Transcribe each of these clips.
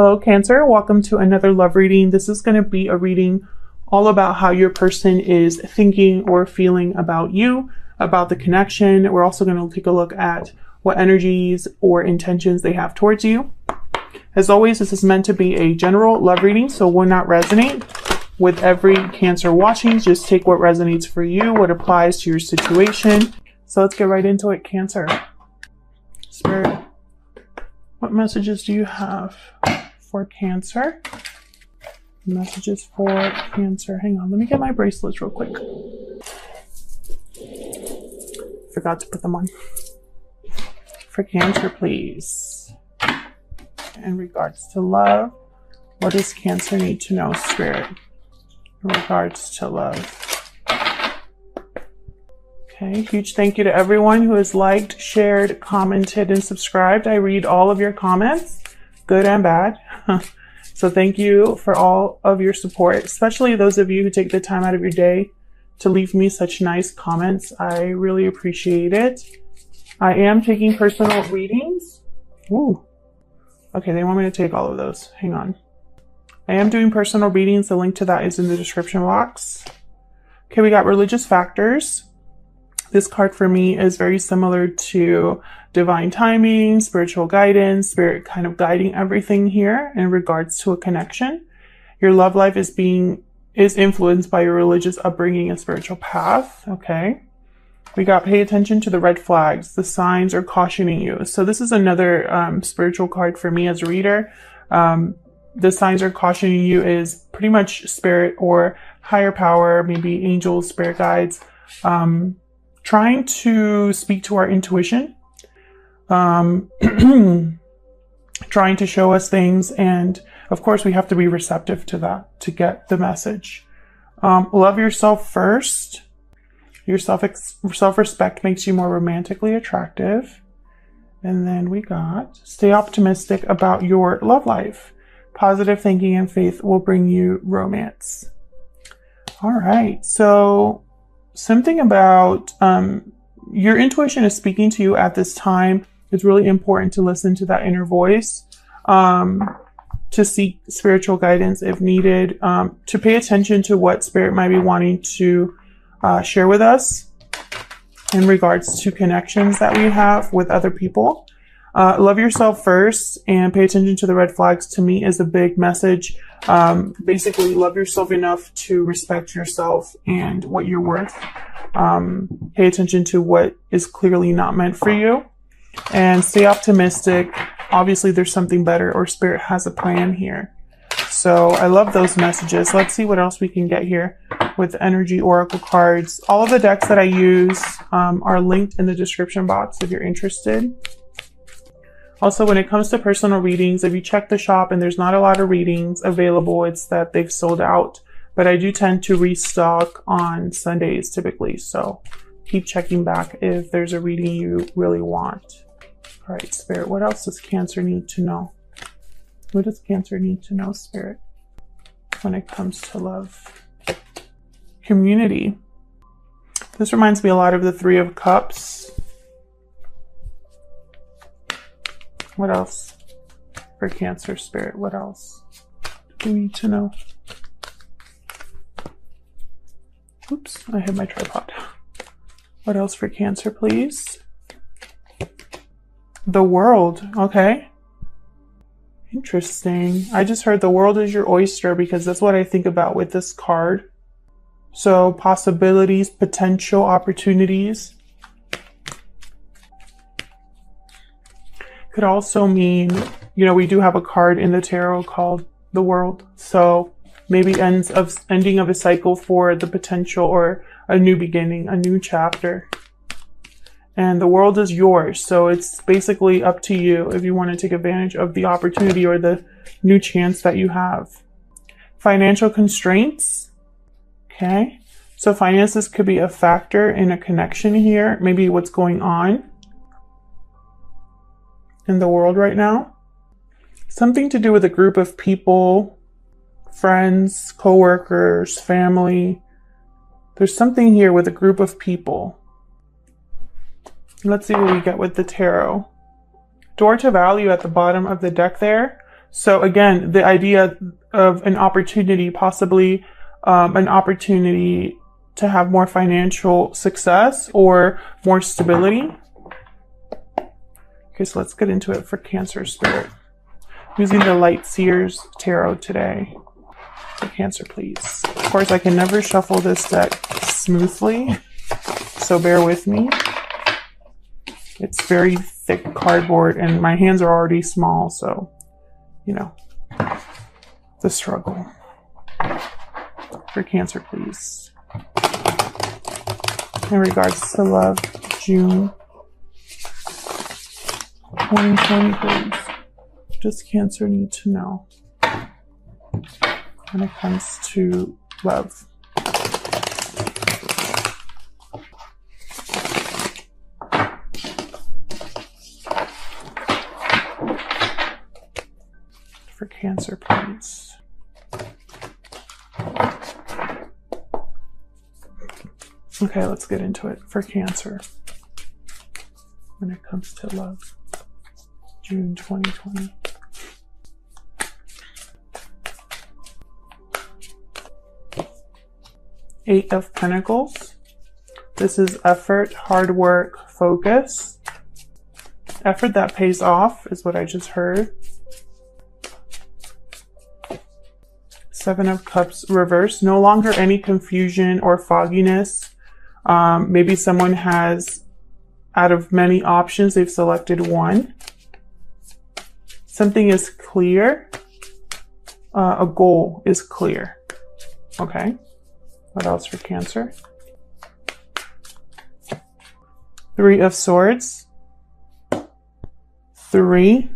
Hello, Cancer. Welcome to another love reading. This is going to be a reading all about how your person is thinking or feeling about you, about the connection. We're also going to take a look at what energies or intentions they have towards you. As always, this is meant to be a general love reading, so will not resonate with every Cancer watching. Just take what resonates for you, what applies to your situation. So let's get right into it, Cancer. Spirit, what messages do you have for Cancer? Messages for Cancer. Hang on, let me get my bracelets real quick. Forgot to put them on. For Cancer, please. In regards to love, what does Cancer need to know, Spirit? In regards to love. Okay, huge thank you to everyone who has liked, shared, commented, and subscribed. I read all of your comments, good and bad. So thank you for all of your support, especially those of you who take the time out of your day to leave me such nice comments. I really appreciate it. I am taking personal readings. Ooh. Okay, they want me to take all of those. Hang on. I am doing personal readings. The link to that is in the description box. Okay, we got religious factors. This card for me is very similar to divine timing, spiritual guidance, spirit kind of guiding everything here in regards to a connection. Your love life is influenced by your religious upbringing and spiritual path. Okay. We got pay attention to the red flags. The signs are cautioning you. So this is another spiritual card for me as a reader. The signs are cautioning you is pretty much spirit or higher power, maybe angels, spirit guides, trying to speak to our intuition, trying to show us things. And of course, we have to be receptive to that to get the message. Love yourself first. Your self-respect makes you more romantically attractive. And then we got stay optimistic about your love life. Positive thinking and faith will bring you romance. All right. So something about your intuition is speaking to you at this time. It's really important to listen to that inner voice, to seek spiritual guidance if needed, to pay attention to what spirit might be wanting to share with us in regards to connections that we have with other people. Love yourself first and pay attention to the red flags, to me, is a big message. Basically, love yourself enough to respect yourself and what you're worth. Pay attention to what is clearly not meant for you and stay optimistic. Obviously, there's something better, or spirit has a plan here. So I love those messages. Let's see what else we can get here with energy oracle cards. All of the decks that I use are linked in the description box if you're interested. Also, when it comes to personal readings, if you check the shop and there's not a lot of readings available, it's that they've sold out. But I do tend to restock on Sundays typically. So keep checking back if there's a reading you really want. All right, Spirit, what else does Cancer need to know? What does Cancer need to know, Spirit, when it comes to love? Community. This reminds me a lot of the Three of Cups. What else for Cancer, Spirit? What else do we need to know? Oops, I hit my tripod. What else for Cancer, please? The World. Okay. Interesting. I just heard the world is your oyster because that's what I think about with this card. So possibilities, potential opportunities. Could also mean, you know, we do have a card in the tarot called the World. So maybe ending of a cycle for the potential or a new beginning, a new chapter. And the world is yours. So it's basically up to you if you want to take advantage of the opportunity or the new chance that you have. Financial constraints. Okay. So finances could be a factor in a connection here. Maybe what's going on in the world right now. Something to do with a group of people, friends, co-workers, family. There's something here with a group of people. Let's see what we get with the tarot. Door to value at the bottom of the deck there. So again, the idea of an opportunity, possibly an opportunity to have more financial success or more stability. Okay, so let's get into it for Cancer spirit. I'm using the Light Seers Tarot today. For Cancer, please. Of course, I can never shuffle this deck smoothly, so bear with me. It's very thick cardboard and my hands are already small, so, you know, the struggle. For Cancer, please. In regards to love, June 2020, please. What does Cancer need to know when it comes to love? For Cancer, please. Okay, let's get into it. For Cancer, when it comes to love, June 2020. Eight of Pentacles. This is effort, hard work, focus. Effort that pays off is what I just heard. Seven of Cups reversed. No longer any confusion or fogginess. Maybe someone has, out of many options, they've selected one. Something is clear. A goal is clear. Okay. What else for Cancer? Three of Swords. Three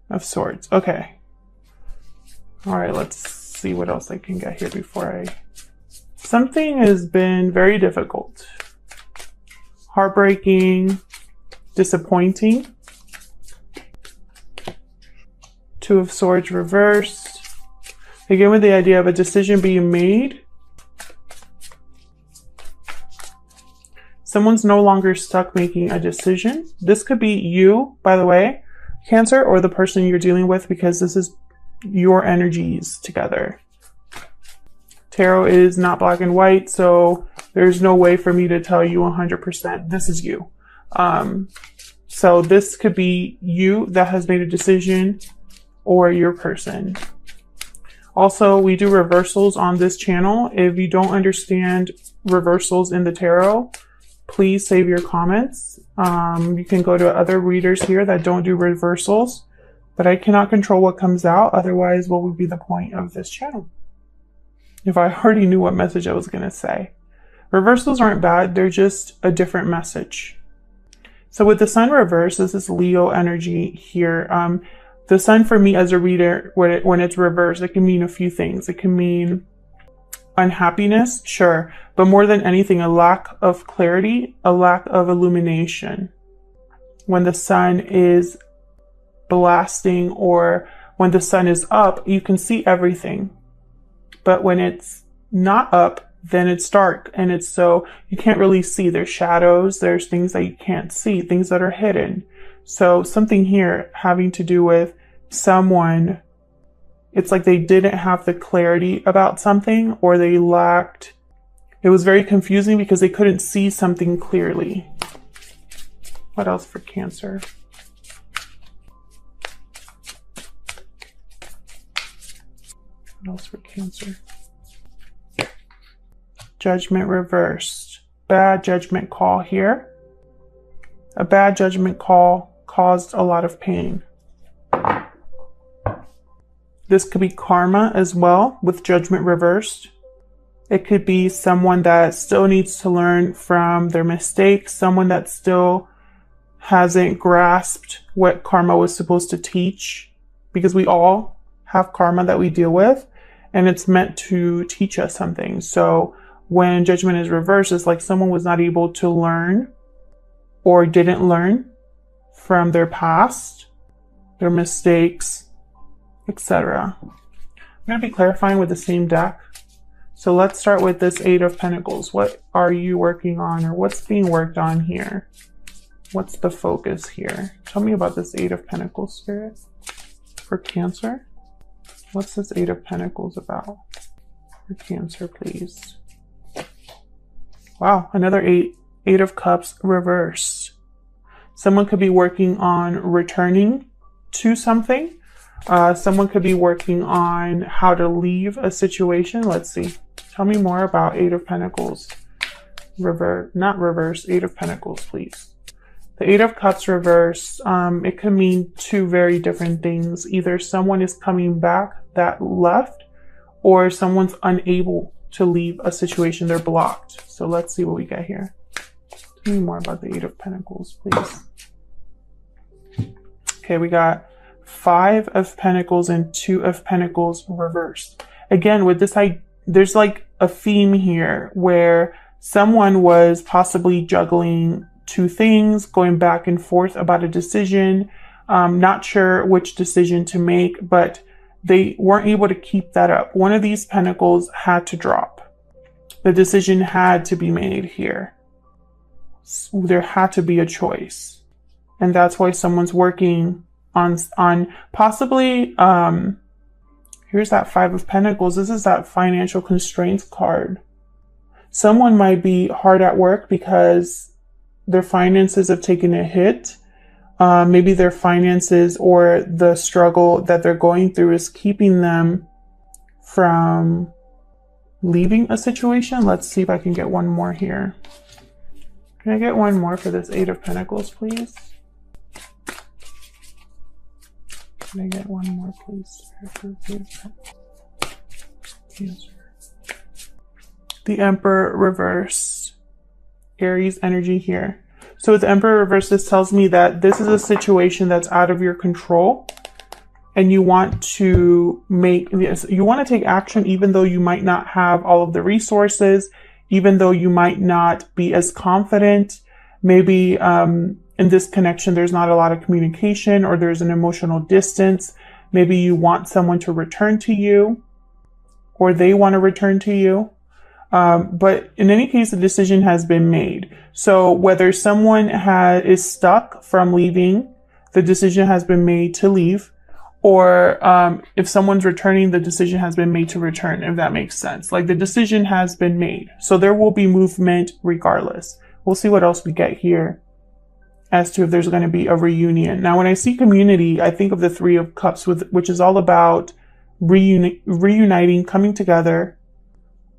of Swords. Okay. All right, let's see what else I can get here before I... Something has been very difficult. Heartbreaking, disappointing. Two of Swords reversed. Again, with the idea of a decision being made. Someone's no longer stuck making a decision. This could be you, by the way, Cancer, or the person you're dealing with, because this is your energies together. Tarot is not black and white, so there's no way for me to tell you 100% this is you. So this could be you that has made a decision, or your person. Also, we do reversals on this channel. If you don't understand reversals in the tarot, please save your comments. You can go to other readers here that don't do reversals, but I cannot control what comes out. Otherwise, what would be the point of this channel? If I already knew what message I was going to say. Reversals aren't bad. They're just a different message. So with the Sun reverse, this is Leo energy here. The Sun for me as a reader, when it's reversed, it can mean a few things. It can mean unhappiness, sure, but more than anything, a lack of clarity, a lack of illumination. When the sun is blasting or when the sun is up, you can see everything. But when it's not up, then it's dark, and it's so you can't really see. There's shadows, there's things that you can't see, things that are hidden. So something here having to do with someone, it's like they didn't have the clarity about something, or they lacked, it was very confusing because they couldn't see something clearly. What else for Cancer? What else for Cancer? Judgment reversed. Bad judgment call here. A bad judgment call caused a lot of pain. This could be karma as well, with judgment reversed. It could be someone that still needs to learn from their mistakes, someone that still hasn't grasped what karma was supposed to teach, because we all have karma that we deal with, and it's meant to teach us something. So when judgment is reversed, it's like someone was not able to learn or didn't learn from their past, their mistakes, etc. I'm going to be clarifying with the same deck. So let's start with this Eight of Pentacles. What are you working on, or what's being worked on here? What's the focus here? Tell me about this Eight of Pentacles, Spirit, for Cancer. What's this Eight of Pentacles about? For Cancer, please. Wow, another Eight of Cups reversed. Someone could be working on returning to something. Someone could be working on how to leave a situation. Let's see. Tell me more about Eight of Pentacles. Not reverse, Eight of Pentacles, please. The Eight of Cups reverse, it could mean two very different things. Either someone is coming back that left, or someone's unable to leave a situation. They're blocked. So let's see what we get here. Tell me more about the Eight of Pentacles, please. Okay, we got Five of Pentacles and Two of Pentacles reversed. Again, with this, there's like a theme here where someone was possibly juggling two things, going back and forth about a decision, not sure which decision to make, but they weren't able to keep that up. One of these pentacles had to drop. The decision had to be made here. There had to be a choice. And that's why someone's working on possibly, here's that Five of Pentacles. This is that financial constraints card. Someone might be hard at work because their finances have taken a hit. Maybe their finances or the struggle that they're going through is keeping them from leaving a situation. Let's see if I can get one more here. Can I get one more for this Eight of Pentacles, please? Can I get one more, please? The Emperor reverse. Aries energy here. So with the Emperor reverse, this tells me that this is a situation that's out of your control, and you want to take action even though you might not have all of the resources, even though you might not be as confident. Maybe in this connection there's not a lot of communication, or there's an emotional distance. Maybe you want someone to return to you, or they want to return to you. But in any case, the decision has been made. So whether someone is stuck from leaving, the decision has been made to leave, or if someone's returning, the decision has been made to return, if that makes sense. Like, the decision has been made. So there will be movement regardless. We'll see what else we get here as to if there's going to be a reunion. Now, when I see community, I think of the Three of Cups, which is all about reuniting, coming together.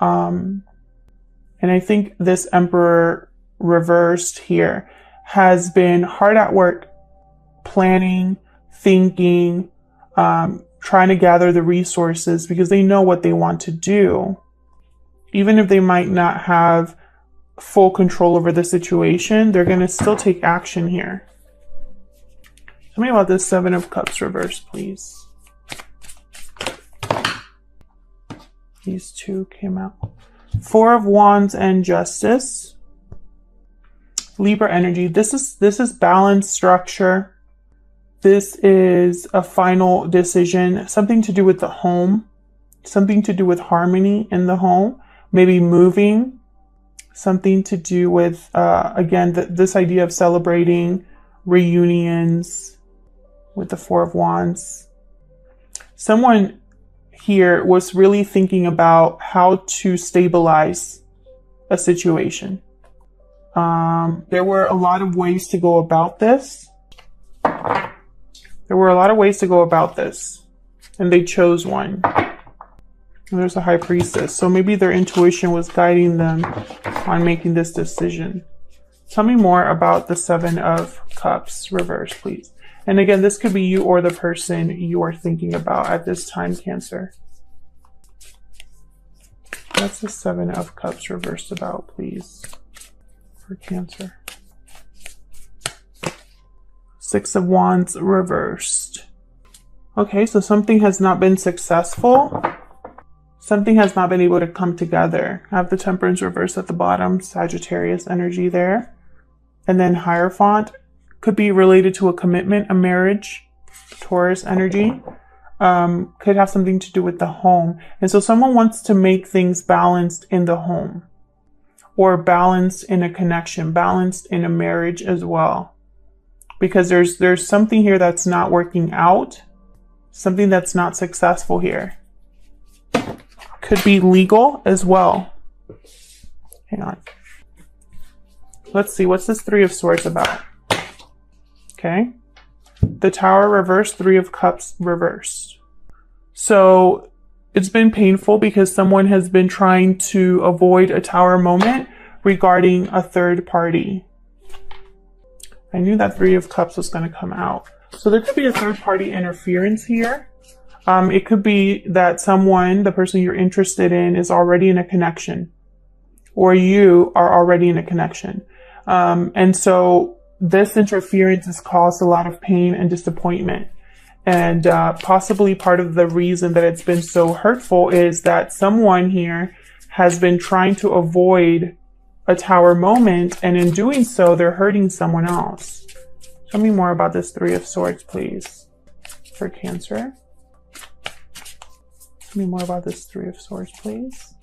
And I think this Emperor reversed here has been hard at work, planning, thinking, trying to gather the resources because they know what they want to do. Even if they might not have full control over the situation, they're going to still take action here. Tell me about this Seven of Cups reversed, please. These two came out. Four of Wands and Justice. Libra energy. This is balanced structure. This is a final decision. Something to do with the home. Something to do with harmony in the home. Maybe moving. Something to do with, again, this idea of celebrating reunions with the Four of Wands. Someone here was really thinking about how to stabilize a situation. There were a lot of ways to go about this. And they chose one. And there's a High Priestess. So maybe their intuition was guiding them on making this decision. Tell me more about the Seven of Cups reverse, please. And again, this could be you or the person you are thinking about at this time, Cancer. What's the Seven of Cups reversed about, please, for Cancer? Six of Wands reversed. Okay, so something has not been successful. Something has not been able to come together. I have the Temperance reversed at the bottom, Sagittarius energy there. And then Hierophant could be related to a commitment, a marriage, Taurus energy. Could have something to do with the home. And so someone wants to make things balanced in the home, or balanced in a connection, balanced in a marriage as well. Because there's something here that's not working out. something that's not successful here. Could be legal as well. Hang on. Let's see, what's this Three of Swords about? Okay. The Tower reversed, Three of Cups reversed. So it's been painful because someone has been trying to avoid a Tower moment regarding a third party. I knew that Three of Cups was going to come out. So there could be a third party interference here. It could be that someone, the person you're interested in, is already in a connection, or you are already in a connection. And so this interference has caused a lot of pain and disappointment. And possibly part of the reason that it's been so hurtful is that someone here has been trying to avoid a Tower moment, and in doing so, they're hurting someone else. Tell me more about this Three of Swords, please, for Cancer. Tell me more about this Three of Swords, please.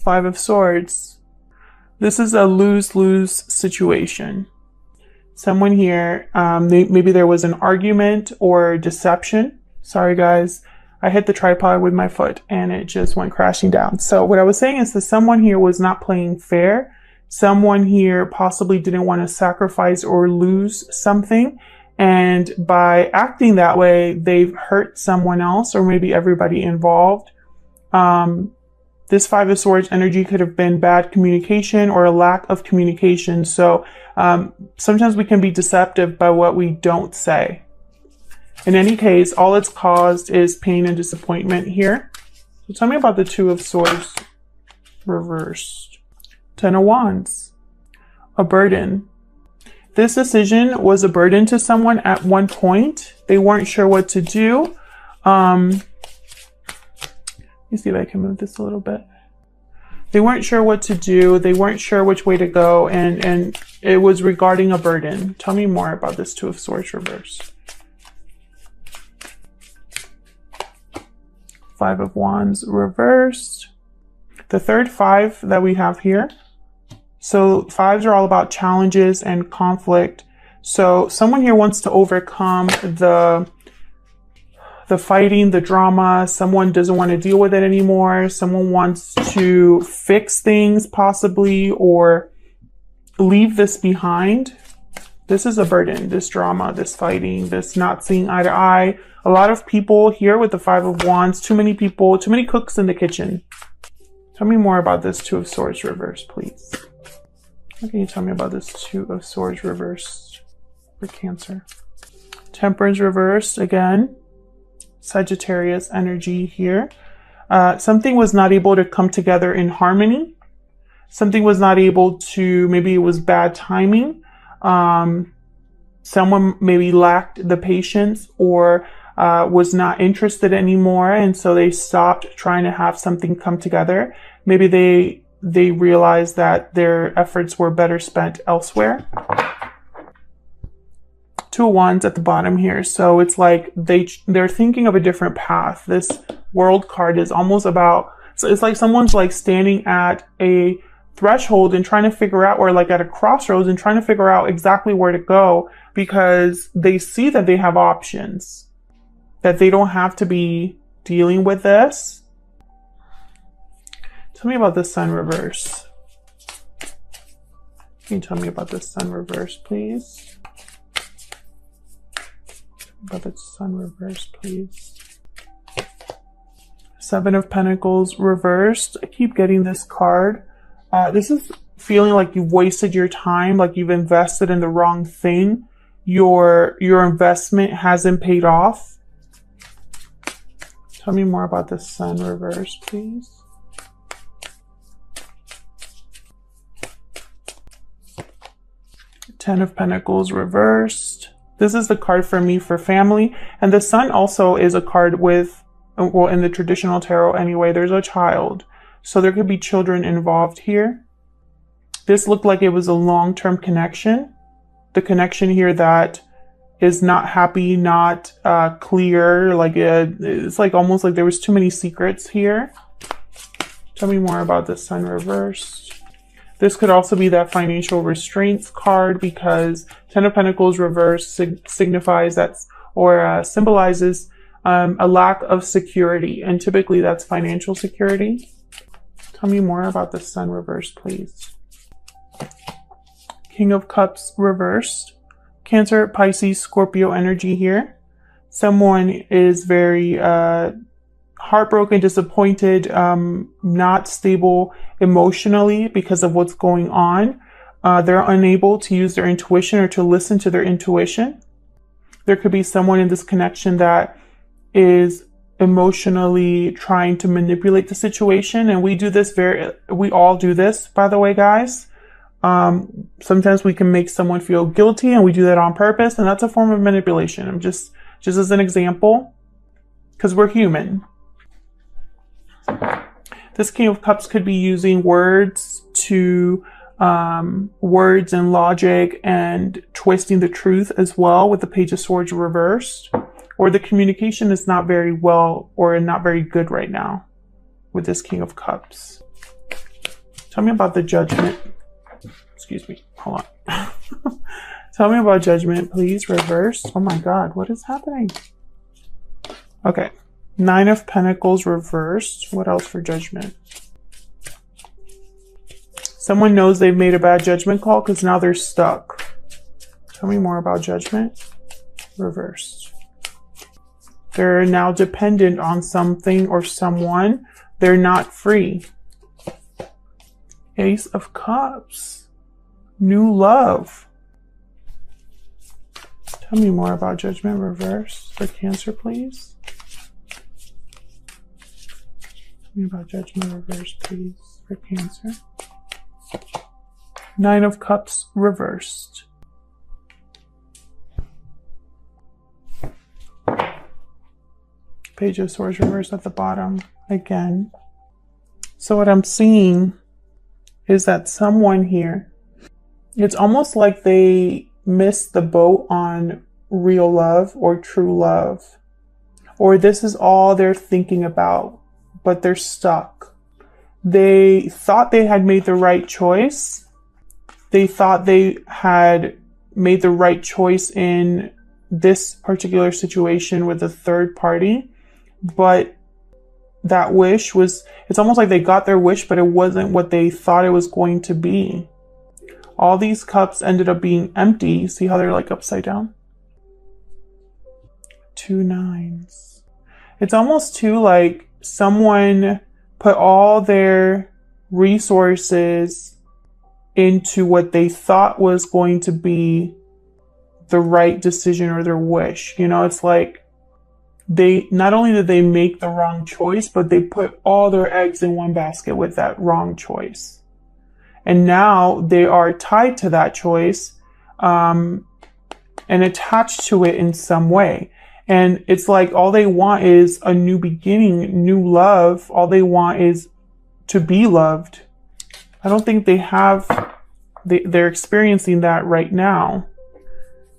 Five of Swords. This is a lose-lose situation. Someone here, maybe there was an argument or deception. Sorry, guys. I hit the tripod with my foot and it just went crashing down. So what I was saying is that someone here was not playing fair. Someone here possibly didn't want to sacrifice or lose something. And by acting that way, they've hurt someone else or maybe everybody involved. This Five of Swords energy could have been bad communication or a lack of communication. So sometimes we can be deceptive by what we don't say. In any case, all it's caused is pain and disappointment here. So tell me about the Two of Swords reversed. Ten of Wands. A burden. This decision was a burden to someone at one point. They weren't sure what to do. Let me see if I can move this a little bit. They weren't sure what to do. They weren't sure which way to go. And it was regarding a burden. Tell me more about this Two of Swords reversed. Five of Wands reversed. The third five that we have here. So fives are all about challenges and conflict. So someone here wants to overcome the fighting, the drama. Someone doesn't want to deal with it anymore. Someone wants to fix things possibly or leave this behind. This is a burden, this drama, this fighting, this not seeing eye to eye. A lot of people here with the Five of Wands, too many people, too many cooks in the kitchen. Tell me more about this Two of Swords reversed, please. What can you tell me about this Two of Swords reversed for Cancer? Temperance reversed again. Sagittarius energy here. Something was not able to come together in harmony. Something was not able to, maybe it was bad timing. Someone maybe lacked the patience or was not interested anymore, and so they stopped trying to have something come together. Maybe they realized that their efforts were better spent elsewhere. Two of Wands at the bottom here. So it's like they're thinking of a different path. This World card is almost about, so it's like someone's like standing at a threshold and trying to figure out, or like at a crossroads and trying to figure out exactly where to go, because they see that they have options, that they don't have to be dealing with this. Tell me about the Sun reverse. Can you tell me about the Sun reverse, please? About the Sun reverse, please. Seven of Pentacles reversed. I keep getting this card. This is feeling like you've wasted your time, like you've invested in the wrong thing. Your investment hasn't paid off. Tell me more about the Sun reverse, please. Ten of Pentacles reversed. This is the card for me for family. And the Sun also is a card with, well, in the traditional tarot anyway, there's a child. So there could be children involved here. This looked like it was a long-term connection. The connection here that is not happy, not clear. Like it's like almost like there was too many secrets here. Tell me more about the Sun reversed. This could also be that financial restraints card, because Ten of Pentacles reversed signifies that or symbolizes a lack of security. And typically that's financial security. Tell me more about the Sun reversed, please. King of Cups reversed. Cancer, Pisces, Scorpio energy here. Someone is very heartbroken, disappointed, not stable emotionally because of what's going on. They're unable to use their intuition or to listen to their intuition. There could be someone in this connection that is emotionally trying to manipulate the situation. And we all do this, by the way, guys. Sometimes we can make someone feel guilty and we do that on purpose. And that's a form of manipulation. I'm just as an example, because we're human. This King of Cups could be using words and logic and twisting the truth as well with the Page of Swords reversed. Or the communication is not very well or not very good right now with this King of Cups. Tell me about the Judgment. Excuse me. Hold on. Tell me about Judgment, please. Reversed. Oh my God. What is happening? Okay. 9 of Pentacles reversed. What else for Judgment? Someone knows they've made a bad judgment call because now they're stuck. Tell me more about Judgment. Reversed. They're now dependent on something or someone. They're not free. Ace of Cups. New love. Tell me more about Judgment reverse for Cancer, please. Tell me about Judgment reverse, please, for Cancer. 9 of Cups reversed. Page of Swords reversed at the bottom again. So what I'm seeing is that someone here, it's almost like they missed the boat on real love or true love. Or this is all they're thinking about, but they're stuck. They thought they had made the right choice. They thought they had made the right choice in this particular situation with a third party. But that wish was, it's almost like they got their wish, but it wasn't what they thought it was going to be. All these cups ended up being empty. See how they're like upside down? 2 9s. It's almost too like someone put all their resources into what they thought was going to be the right decision or their wish. You know, it's like, they not only did they make the wrong choice, but they put all their eggs in one basket with that wrong choice. And now they are tied to that choice and attached to it in some way. And it's like all they want is a new beginning, new love. All they want is to be loved. I don't think they have, they're experiencing that right now.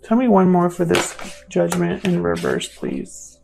Tell me one more for this Judgment in reverse, please.